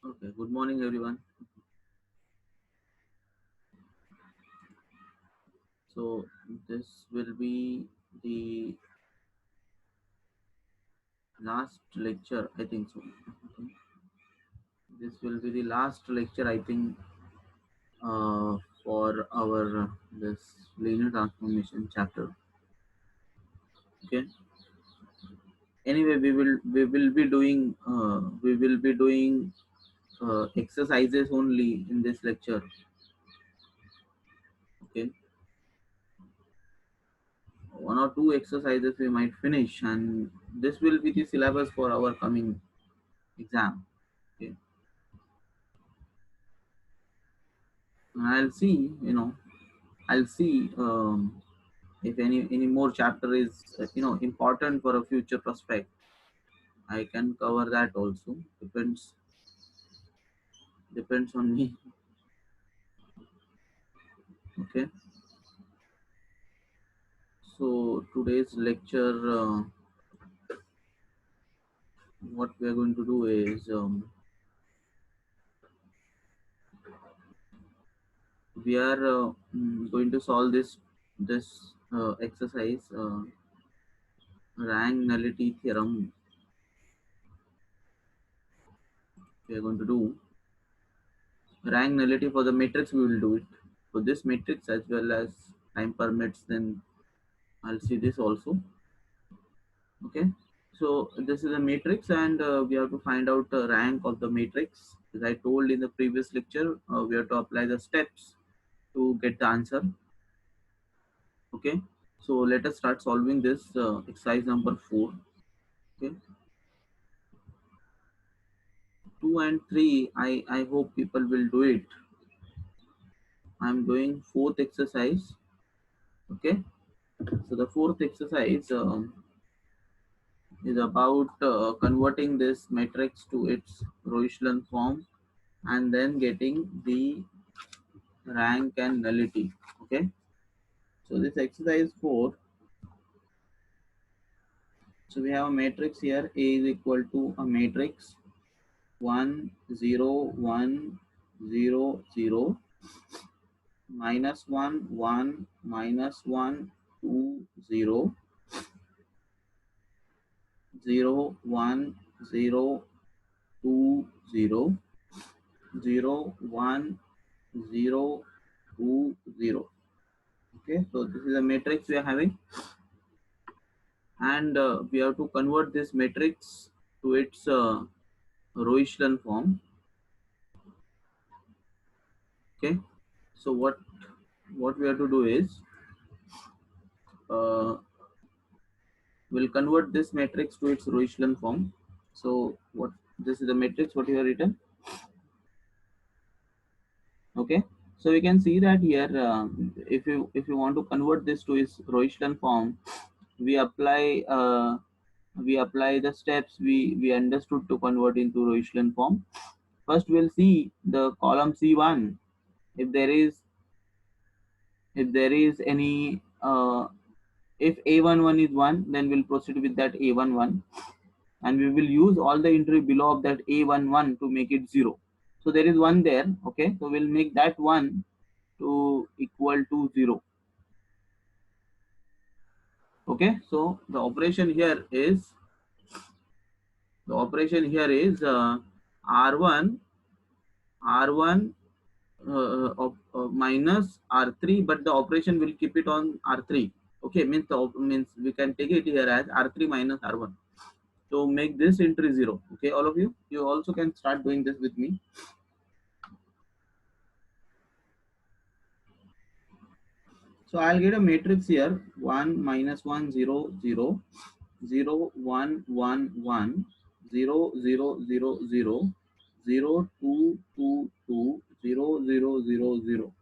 Okay, good morning everyone. So this will be the last lecture, I think so. Okay. This will be the last lecture, I think, for our this linear transformation chapter. Okay. Anyway, we will be doing exercises only in this lecture. Okay, one or two exercises we might finish, and this will be the syllabus for our coming exam. Okay, and I'll see if any more chapter is important for a future prospect. I can cover that also. Depends on me. Okay. So today's lecture, what we are going to do is we are going to solve this exercise, rank nullity theorem. We are going to do rank nullity for the matrix. We will do it for this matrix as well as time permits. Then I'll see this also. Okay, so this is a matrix, and we have to find out the rank of the matrix. As I told in the previous lecture, we have to apply the steps to get the answer. Okay, so let us start solving this exercise number 4. Okay, 2 and 3, I hope people will do it. I'm doing fourth exercise. Okay, so the fourth exercise is about converting this matrix to its row echelon form and then getting the rank and nullity. Okay, so this exercise 4, so we have a matrix here. A is equal to a matrix 1 0 1 0 0 minus 1 1 minus 1 2 0 0 1 0 2 0 0 1 0 2 0. Okay, so this is a matrix we are having, and we have to convert this matrix to its row echelon form. Okay, so what we have to do is uh, we'll convert this matrix to its row echelon form. So what this is the matrix what you have written. Okay, so we can see that here, if you want to convert this to its row echelon form, we apply the steps we understood to convert into row echelon form. First, we'll see the column C1. If there is any if A11 is 1, then we'll proceed with that A11, and we will use all the entry below of that A11 to make it 0. So there is 1 there. Okay, so we'll make that 1 to equal to 0. Okay, so the operation here is R1 R1 minus R3, but the operation will keep it on R3. Okay, means we can take it here as R3 minus R1. So make this entry 0. Okay, all of you also can start doing this with me. So I'll get a matrix here: 1 minus 1 0 0 0 1 1 1 0 0 0 0 0 2 2 2 0 0 0 0.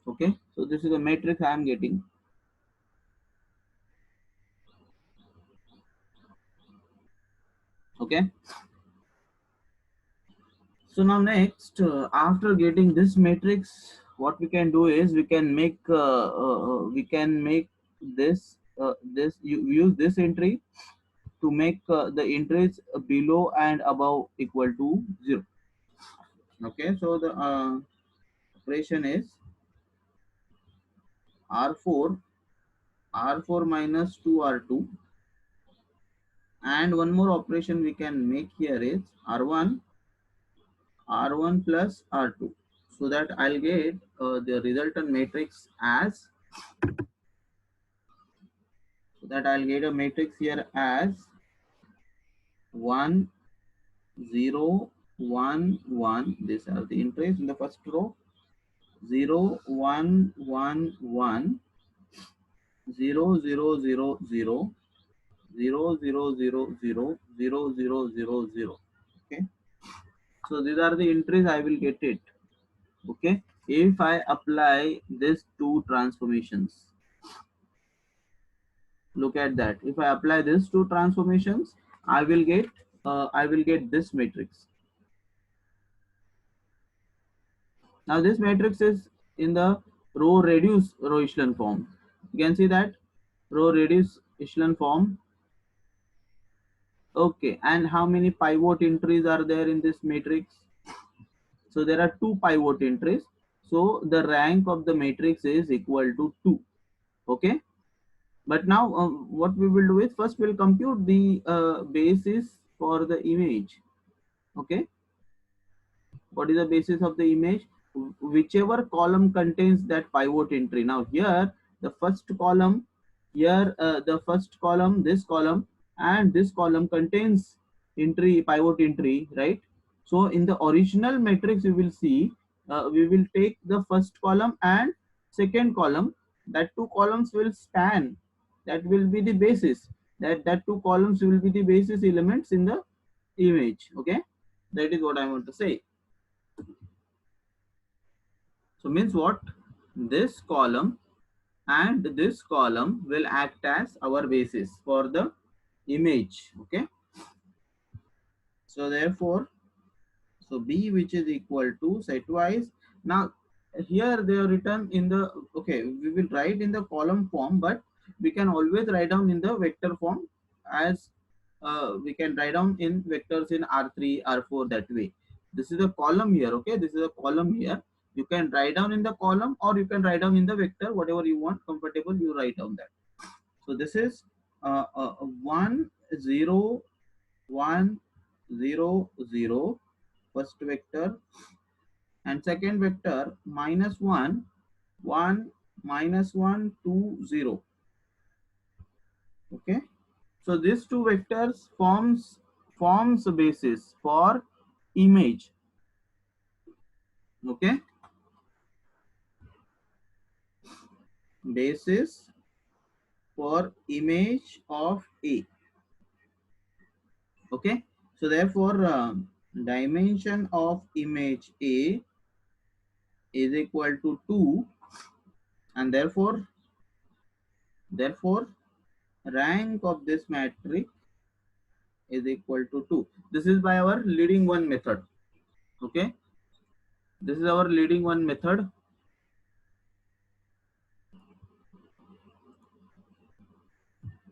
Okay, so this is the matrix I am getting. Okay, so now next, after getting this matrix, what we can do is we can make this you use this entry to make the entries below and above equal to 0. Okay, so the operation is R4, R4 minus 2R2, and one more operation we can make here is R1, R1 plus R2. So that I'll get the resultant matrix as, so that I'll get a matrix here as 1, 0, 1, 1. These are the entries in the first row. 0, 1, 1, 1, 0, 0, 0, 0, 0, 0, 0, 0, 0, 0, 0, 0. Okay. So these are the entries I will get it. Okay. If I apply these two transformations, look at that. If I apply these two transformations, I will get this matrix. Now this matrix is in the row reduced row echelon form. You can see that row reduced echelon form. Okay, and how many pivot entries are there in this matrix? So there are two pivot entries. So the rank of the matrix is equal to 2. Okay. But now what we will do is first we'll compute the basis for the image. Okay. What is the basis of the image? Whichever column contains that pivot entry. Now here the first column, here the first column, this column, and this column contains entry, pivot entry, right? So in the original matrix you will see we will take the first column and second column. That two columns will span, that will be the basis, that two columns will be the basis elements in the image. Okay, that is what I want to say. So means what? This column and this column will act as our basis for the image. Okay. So therefore, so B, which is equal to setwise. Now here they are written in the, okay, we will write in the column form, but we can always write down in the vector form, as we can write down in vectors in R3, R4, that way. This is a column here. Okay, this is a column here. You can write down in the column or you can write down in the vector, whatever you want comfortable, you write down that. So this is 1, 0, 1, 0, 0, first vector, and second vector minus 1, 1, minus 1, 2, 0. Okay. So these two vectors forms a basis for image. Okay. Basis for image of A. Okay. So therefore dimension of image A is equal to 2, and therefore rank of this matrix is equal to 2. This is by our leading one method. Okay, this is our leading one method.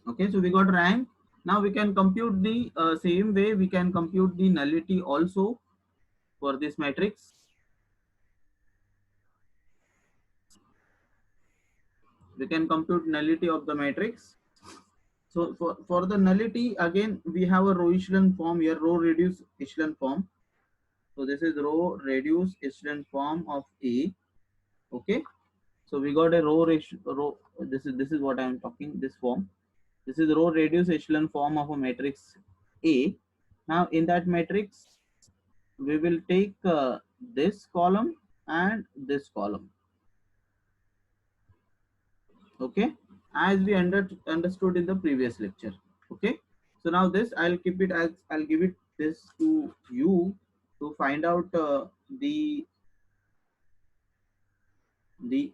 Okay, so we got rank. Now we can compute the same way we can compute the nullity also for this matrix. We can compute nullity of the matrix. So for the nullity, again we have a row echelon form here, row reduced echelon form. So this is row reduced echelon form of A. Okay, so we got a row. This is what I am talking, this form. This is row reduced echelon form of a matrix A. Now in that matrix we will take this column and this column. Okay, as we understood in the previous lecture. Okay, so now this I'll keep it as, I'll give it this to you to find out the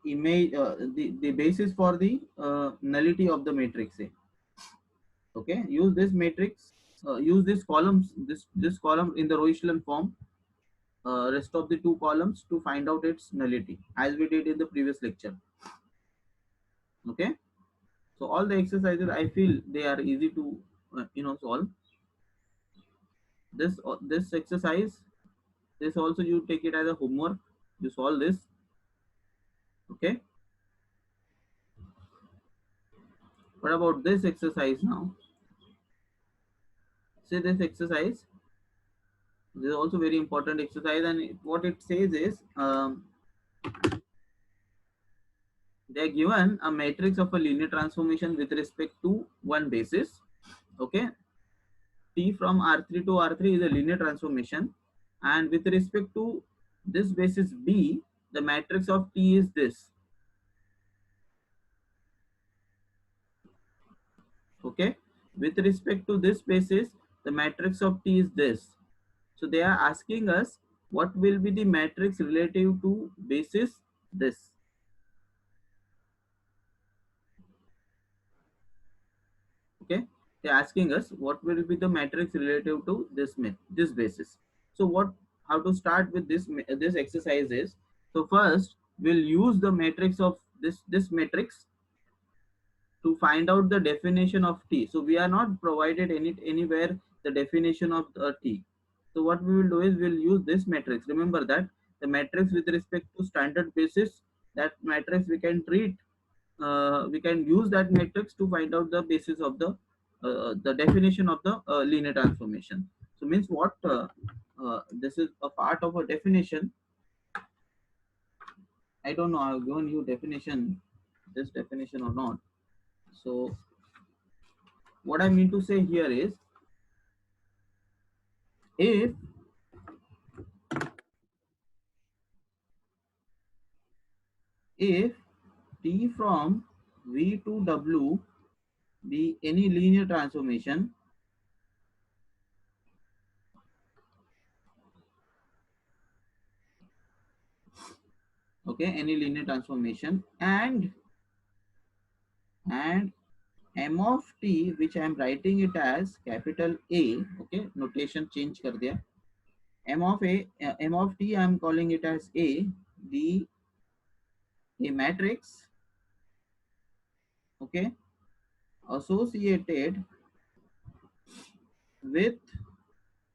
image, the basis for the nullity of the matrix A. Okay, use this matrix, use these columns, this column in the row echelon form, rest of the two columns to find out its nullity, as we did in the previous lecture. Okay, so all the exercises I feel they are easy to solve this exercise. This also you take it as a homework. You solve this. Okay. What about this exercise now? Say this exercise. This is also very important exercise, and what it says is they are given a matrix of a linear transformation with respect to one basis. Okay, T from R3 to R3 is a linear transformation, and with respect to this basis B, the matrix of T is this. Okay, with respect to this basis, the matrix of T is this. So they are asking us what will be the matrix relative to basis this. Okay, they're asking us what will be the matrix relative to this basis. So what, how to start with this exercise is, so first we'll use the matrix of this matrix to find out the definition of T. So we are not provided anywhere the definition of T. So what we will do is we'll use this matrix. Remember that the matrix with respect to standard basis, that matrix we can treat, we can use that matrix to find out the basis of the definition of the linear transformation. So means what, this is a part of a definition. I don't know I've given you definition, this definition or not. So what I mean to say here is, if if T from V to W be any linear transformation, okay, any linear transformation, and m of t, which I am writing it as capital A, okay, notation change kar diya, m of t I am calling it as A, be a matrix, okay, associated with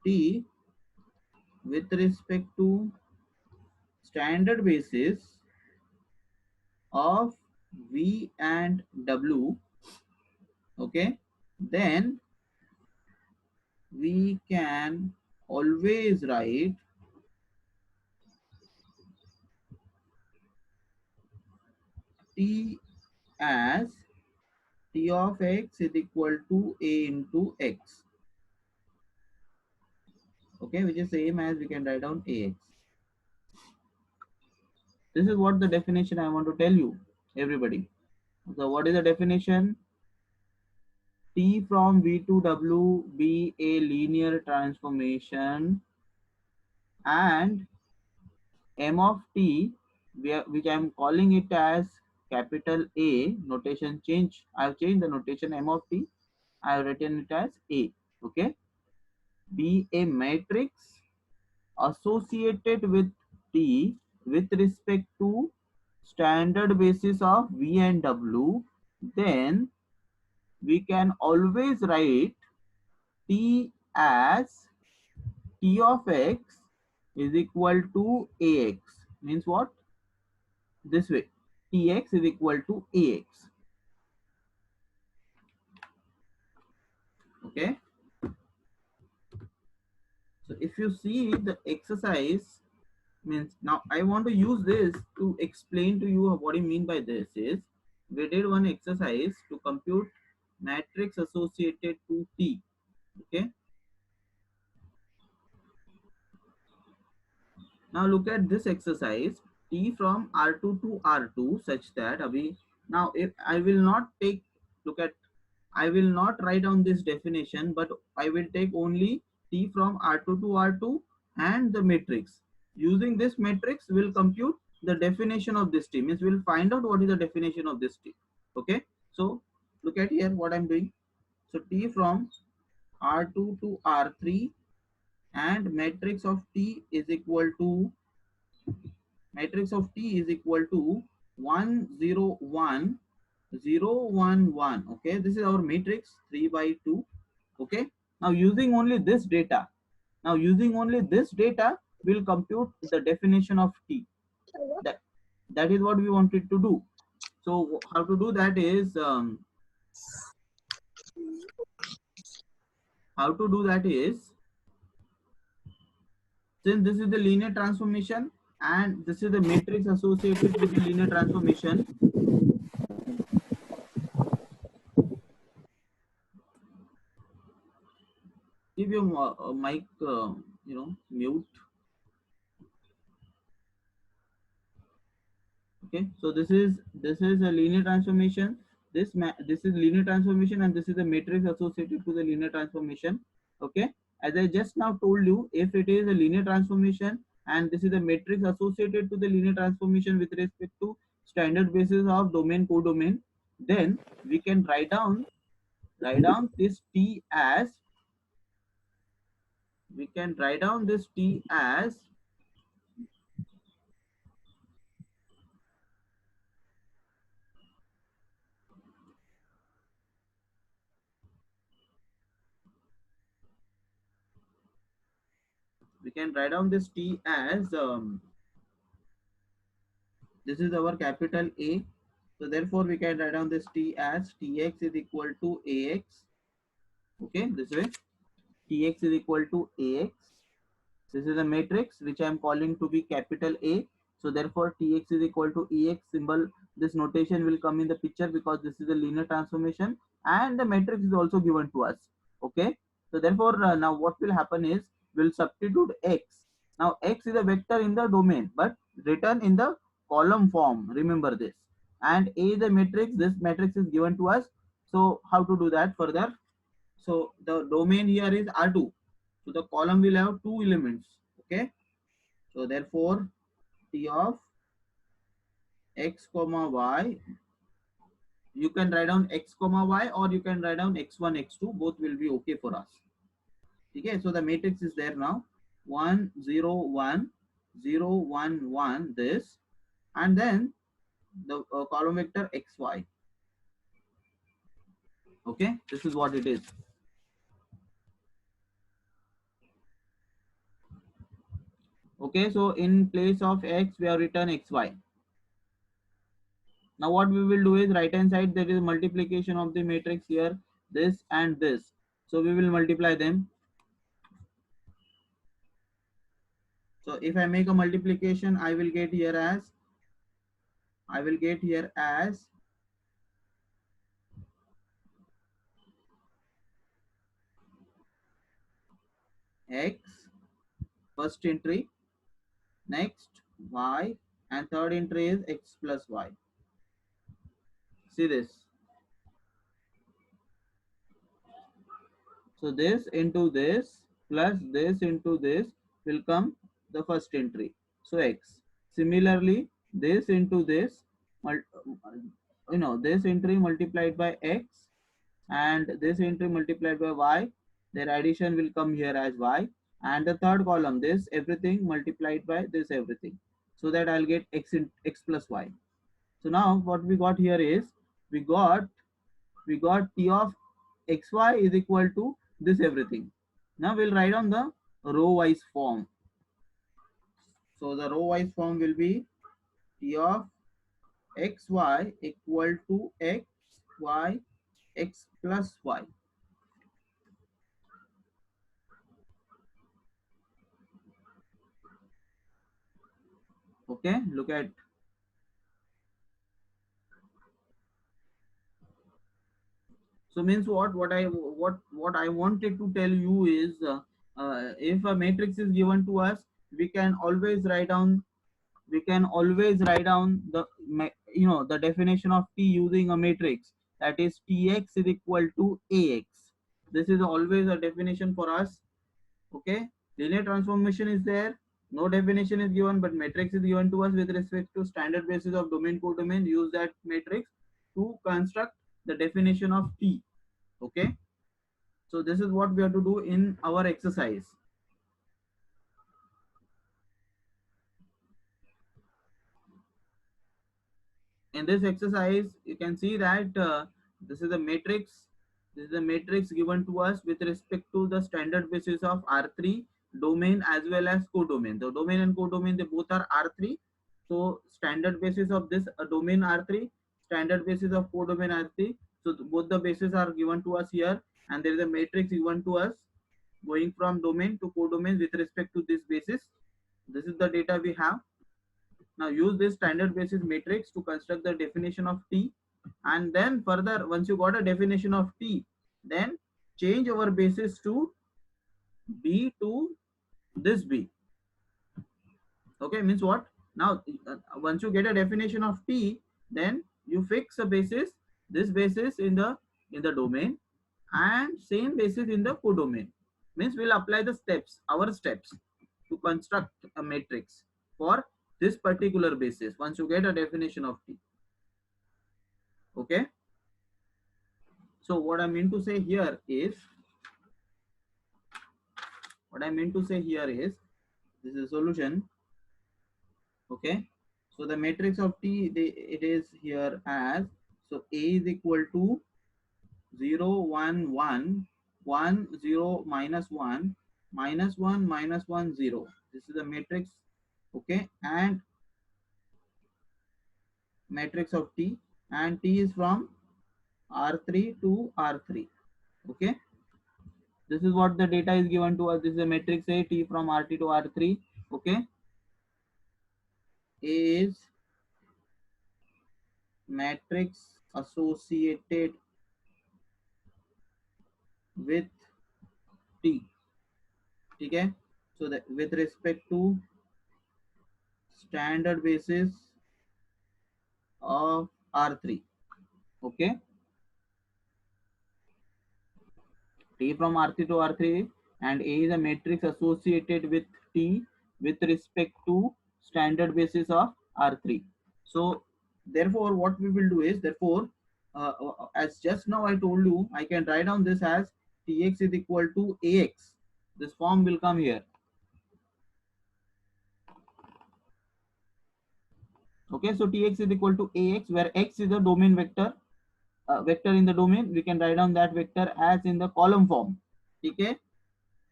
T with respect to standard basis of V and W, okay, then we can always write T as T of x is equal to A into x, okay, which is same as we can write down AX. This is what the definition I want to tell you, everybody. So what is the definition? T from V to W be a linear transformation, and m of t, which I am calling it as capital A, notation change, I have changed the notation, m of t I have written it as A, okay, be a matrix associated with T with respect to standard basis of V and W, then we can always write T as T of x is equal to AX. Means what? This way, Tx is equal to AX. Okay. So if you see the exercise, means now I want to use this to explain to you what I mean by this is, we did one exercise to compute matrix associated to T. Okay. Now look at this exercise, T from R2 to R2 such that abhi, now if I will not take, look at, I will not write down this definition, but I will take only T from R2 to R2 and the matrix. Using this matrix, we'll compute the definition of this T. Means we'll find out what is the definition of this T. Okay. So look at here what I'm doing. So T from R2 to R3 and matrix of T is equal to, matrix of T is equal to 1 0 1 0 1 1. Okay, this is our matrix 3 by 2. Okay, now using only this data, we'll compute the definition of T. That is what we wanted to do. So how to do that is, since this is the linear transformation and this is the matrix associated with the linear transformation, keep your mic, mute. Okay, so this is a linear transformation. This is linear transformation, and this is the matrix associated to the linear transformation. Okay, as I just now told you, if it is a linear transformation and this is the matrix associated to the linear transformation with respect to standard basis of domain codomain, then we can write down this T as, we can write down this T as we can write down this T as, this is our capital A. So therefore we can write down this T as Tx is equal to Ax. Okay, this way Tx is equal to Ax. This is a matrix which I am calling to be capital A. So therefore Tx is equal to Ex symbol. This notation will come in the picture because this is a linear transformation and the matrix is also given to us. Okay. So therefore now what will happen is we'll substitute X. Now X is a vector in the domain but written in the column form. Remember this. And A is the matrix. This matrix is given to us. So how to do that further? So the domain here is R2. So the column will have two elements. Okay. So therefore T of x comma y, you can write down x comma y or you can write down x1 x2, both will be okay for us. Okay. So the matrix is there now, 1 0 1 0 1 1, this, and then the column vector xy. Okay, this is what it is. Okay, so in place of x we have written xy. Now what we will do is, right hand side there is multiplication of the matrix here, this and this. So we will multiply them. So if I make a multiplication, I will get here as x first entry, next y, and third entry is x plus y. See this. So this into this plus this into this will come the first entry. So x. Similarly, this into this, this entry multiplied by x and this entry multiplied by y, their addition will come here as y, and the third column this everything multiplied by this everything, so that I'll get x plus y. So now what we got here is, we got T of xy is equal to this everything. Now we'll write on the row wise form. So the row wise form will be T of xy equal to x y x plus y. Okay, look at. So means what I wanted to tell you is, if a matrix is given to us, we can always write down the definition of T using a matrix, that is Tx is equal to Ax. This is always a definition for us. Okay, linear transformation is there, no definition is given, but matrix is given to us with respect to standard basis of domain codomain. Use that matrix to construct the definition of T. Okay, so this is what we have to do in our exercise. In this exercise you can see that this is a matrix This is the matrix given to us with respect to the standard basis of R3 domain as well as codomain. The domain and codomain, they both are R3. So standard basis of this domain R3, standard basis of codomain R3. So both the bases are given to us here, and there is a matrix given to us going from domain to codomain with respect to this basis. This is the data we have. Now use this standard basis matrix to construct the definition of T, and then further, once you got a definition of T, then change our basis to B to this B. Okay, means what? Now once you get a definition of T, then you fix a basis, this basis in the domain, and same basis in the codomain. Means we'll apply the steps, our steps, to construct a matrix for this particular basis once you get a definition of T. Okay, so what I mean to say here is, this is a solution. Okay, so the matrix of T, it is here as, so A is equal to 0 1 1 1 0 minus 1 minus 1 minus 1 0. This is the matrix. Okay, and matrix of T, and T is from R3 to R3. Okay, this is what the data is given to us. This is a matrix A, T from R3 to R3. Okay, A is matrix associated with T. Okay, so that with respect to standard basis of R3. Okay, T from R3 to R3, and A is a matrix associated with T with respect to standard basis of R3. So therefore what we will do is, therefore as just now I told you, I can write down this as Tx is equal to Ax. This form will come here. Okay, so Tx is equal to Ax, where x is the domain vector, vector in the domain. We can write down that vector as in the column form. Okay,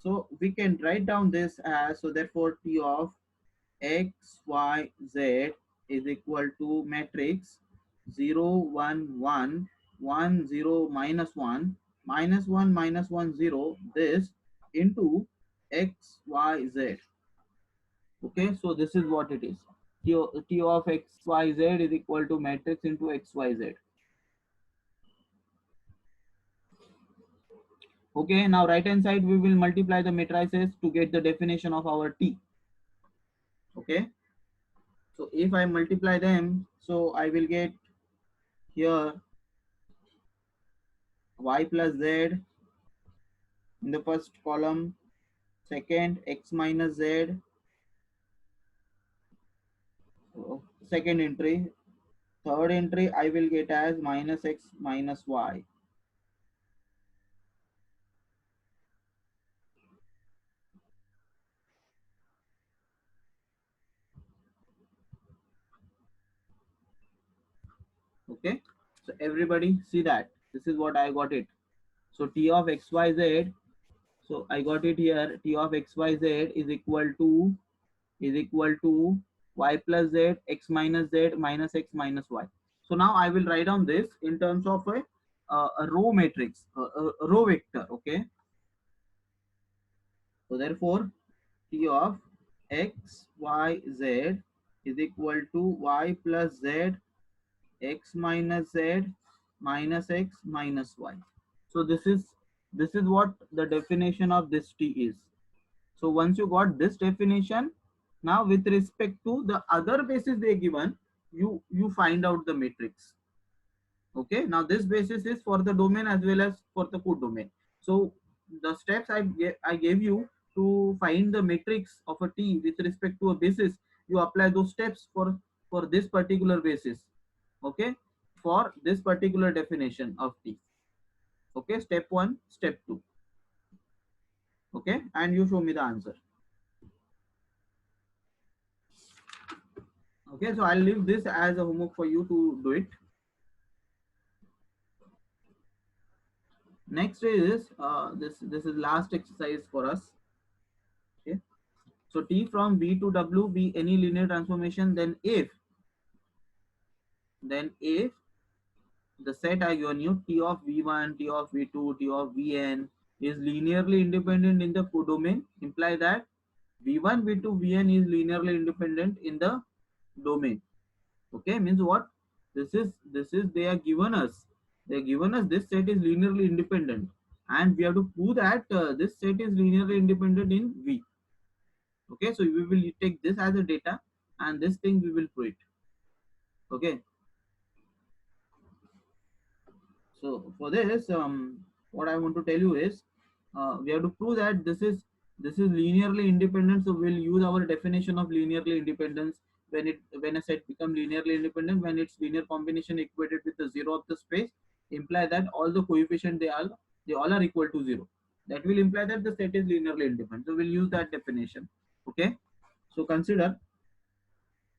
so we can write down this as, so therefore T of x y z is equal to matrix 0 1 1 1 0 minus 1 minus 1 minus 1 0, this into x y z. Okay, so this is what it is. T of x y z is equal to matrix into x y z. Okay, now right hand side we will multiply the matrices to get the definition of our T. Okay, so if I multiply them, so I will get here y plus z in the first column, second x minus z, second entry, third entry I will get as minus x minus y. Okay, so everybody see that this is what I got it. So T of xyz, so I got it here, T of xyz is equal to y plus z, x minus z minus x minus y. So now I will write down this in terms of a row matrix, a row vector. Okay, so therefore T of x y z is equal to y plus z, x minus z minus x minus y. So this is what the definition of this T is. So once you got this definition, now with respect to the other basis they given, you find out the matrix. Okay, now this basis is for the domain as well as for the codomain. So the steps I gave you to find the matrix of a T with respect to a basis, you apply those steps for this particular basis. Okay, for this particular definition of T. Okay, step 1, step 2. Okay, and you show me the answer. Okay, so I'll leave this as a homework for you to do it. Next is this is last exercise for us. Okay, so T from V to W be any linear transformation, then if the set I given you, T of V1, T of V2, T of Vn is linearly independent in the codomain, imply that V1, V2, Vn is linearly independent in the domain. Okay, means what? This is they are given us. They are given us this set is linearly independent, and we have to prove that this set is linearly independent in V. Okay, so we will take this as a data, and this thing we will prove it. Okay, so for this, what I want to tell you is, we have to prove that this is linearly independent. So we'll use our definition of linearly independence when a set become linearly independent when its linear combination equated with the zero of the space imply that all the coefficient they all are equal to zero. That will imply that the set is linearly independent. So we'll use that definition. Okay. So consider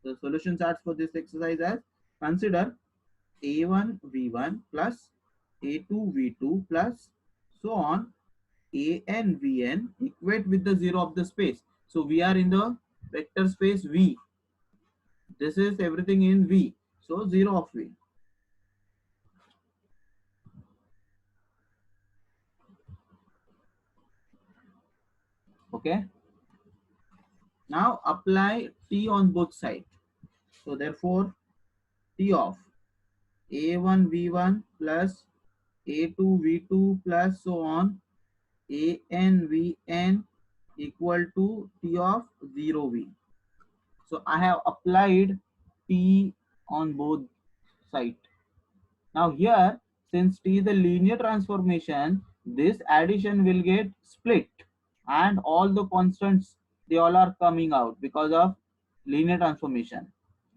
the solution charts for this exercise as consider a1 v1 plus a2 v2 plus so on an vn equate with the zero of the space. So we are in the vector space V. This is everything in V. So zero of V. Okay. Now apply T on both sides. So therefore T of a1 v1 plus a2 v2 plus so on an vn equal to T of 0 V. So I have applied T on both sides. Now here, since T is a linear transformation, this addition will get split and all the constants, they all are coming out because of linear transformation.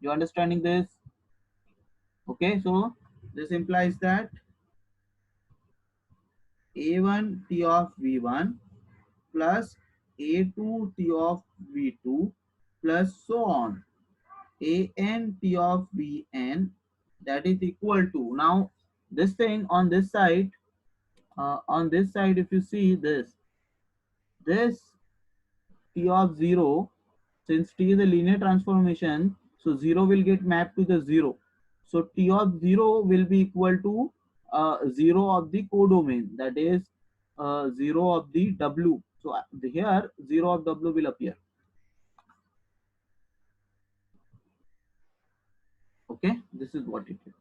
You understanding this? Okay, so this implies that a1 T of v1 plus a2 T of v2 plus so on an T of vn, that is equal to, now this thing on this side if you see this T of 0, since T is a linear transformation, so 0 will get mapped to the 0. So T of 0 will be equal to 0 of the codomain, that is 0 of the W. So here 0 of W will appear. Okay, this is what it is.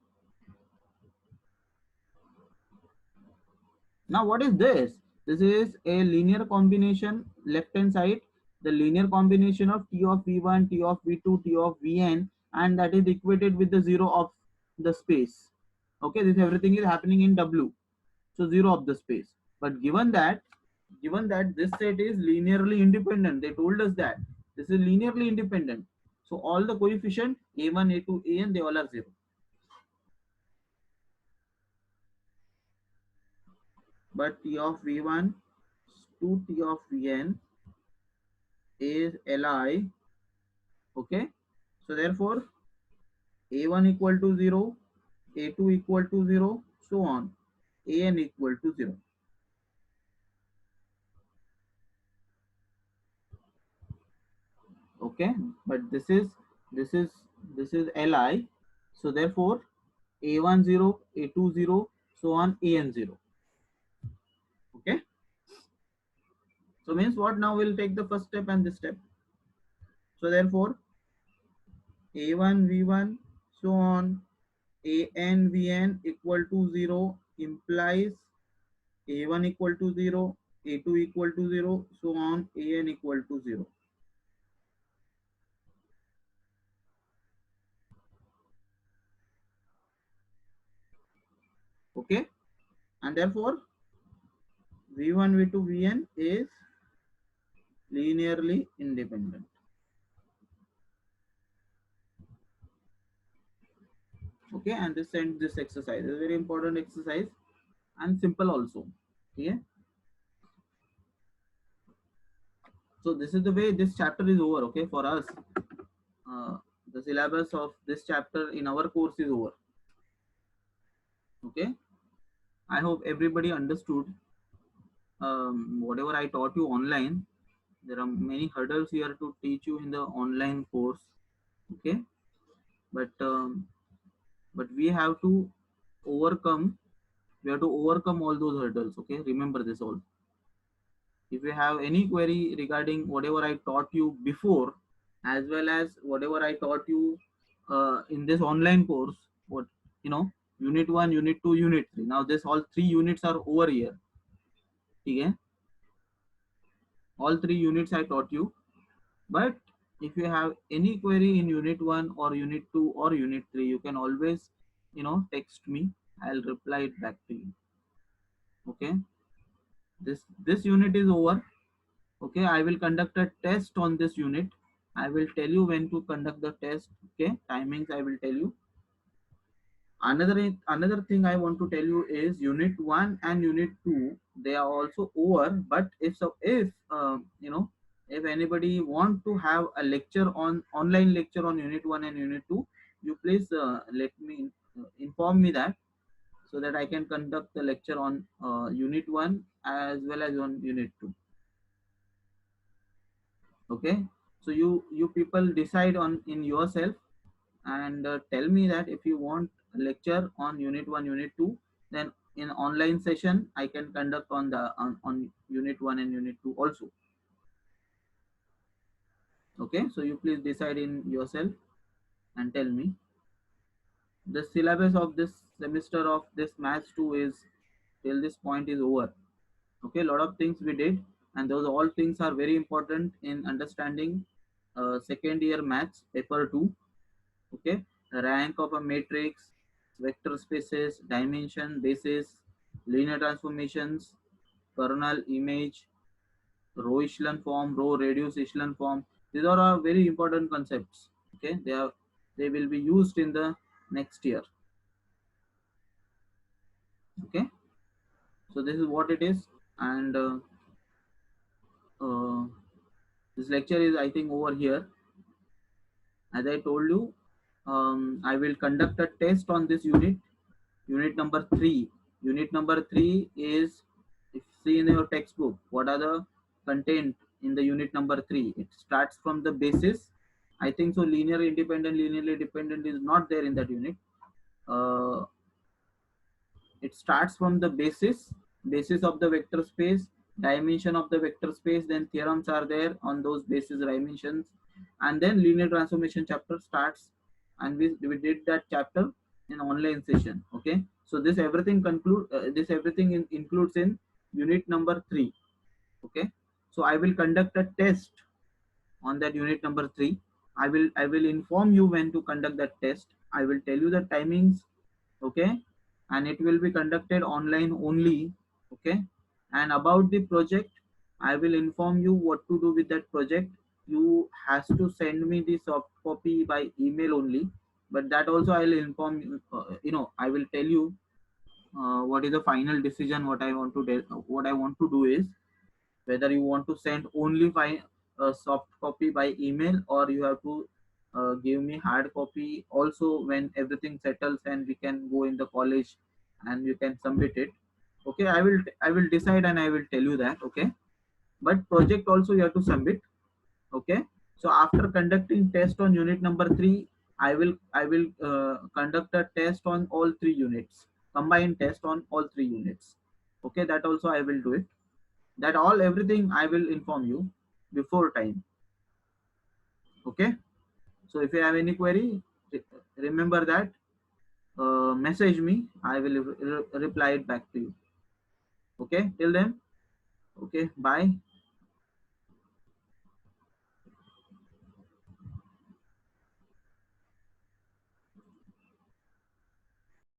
Now what is this? This is a linear combination left hand side, the linear combination of T of V1, T of V2, T of Vn, and that is equated with the zero of the space. Okay, this everything is happening in W. So zero of the space. But given that this set is linearly independent, they told us that this is linearly independent. So all the coefficient A1, A2, An, they all are zero. But T of V1 to T of Vn is Li. Okay, so therefore a1 equal to 0, a2 equal to 0, so on, an equal to 0. Okay, but this is Li, so therefore a1 0, a2 0, so on, an 0. Okay, so means what? Now we'll take the first step and this step. So therefore a1 v1 so on an vn equal to 0 implies a1 equal to 0, a2 equal to 0, so on, an equal to 0. Okay, and therefore v1 v2 vn is linearly independent. Okay, and this exercise is a very important exercise and simple also. Okay, so this is the way this chapter is over. Okay, for us, the syllabus of this chapter in our course is over. Okay, I hope everybody understood whatever I taught you online. There are many hurdles here to teach you in the online course. Okay, but we have to overcome. We have to overcome all those hurdles. Okay, remember this all. If you have any query regarding whatever I taught you before, as well as whatever I taught you in this online course, what you know, unit 1, unit 2, unit 3. Now this all 3 units are over here. Okay, all 3 units I taught you. But if you have any query in unit 1 or unit 2 or unit 3, you can always text me. I'll reply it back to you. Okay, this unit is over. Okay, I will conduct a test on this unit. I will tell you when to conduct the test. Okay, timings I will tell you. Another thing I want to tell you is unit 1 and unit 2, they are also over. But if if anybody want to have a lecture on online lecture on unit 1 and unit 2, you please let me inform me that, so that I can conduct the lecture on unit 1 as well as on unit 2. Okay, so you people decide on in yourself, and tell me that if you want a lecture on unit 1, unit 2, then in online session I can conduct on unit 1 and unit 2 also. Okay, so you please decide in yourself and tell me. The syllabus of this semester of this maths 2 is till this point is over. Okay, a lot of things we did, and those all things are very important in understanding second year maths paper 2. Okay, the rank of a matrix, vector spaces, dimension, basis, linear transformations, kernel, image, row echelon form, row reduced echelon form. These are all very important concepts. Okay, they will be used in the next year. Okay, so this is what it is. And uh, this lecture is, I think, over here. As I told you, I will conduct a test on this unit. Unit number 3. Unit number 3 is, if you see in your textbook, what are the content in the unit number 3? It starts from the basis. I think so. Linear independent, linearly dependent is not there in that unit. Uh, it starts from the basis of the vector space, dimension of the vector space, then theorems are there on those basis dimensions, and then linear transformation chapter starts, and we did that chapter in online session. Okay, so this everything includes in unit number 3. Okay, so I will conduct a test on that unit number 3. I will inform you when to conduct that test. I will tell you the timings. Okay, and it will be conducted online only. Okay, and about the project, I will inform you what to do with that project. You has to send me the soft copy by email only, but that also I will inform you. I will tell you what is the final decision. What I want to do is whether you want to send only by a soft copy by email, or you have to give me hard copy also when everything settles and we can go in the college and you can submit it. Okay, I will decide and I will tell you that. Okay, but project also you have to submit. Okay, so after conducting test on unit number 3, I will conduct a test on all 3 units, combined test on all 3 units. Okay, that also I will do it. That all everything I will inform you before time. Okay, so if you have any query, remember that, message me. I will reply it back to you. Okay, till then. Okay, bye.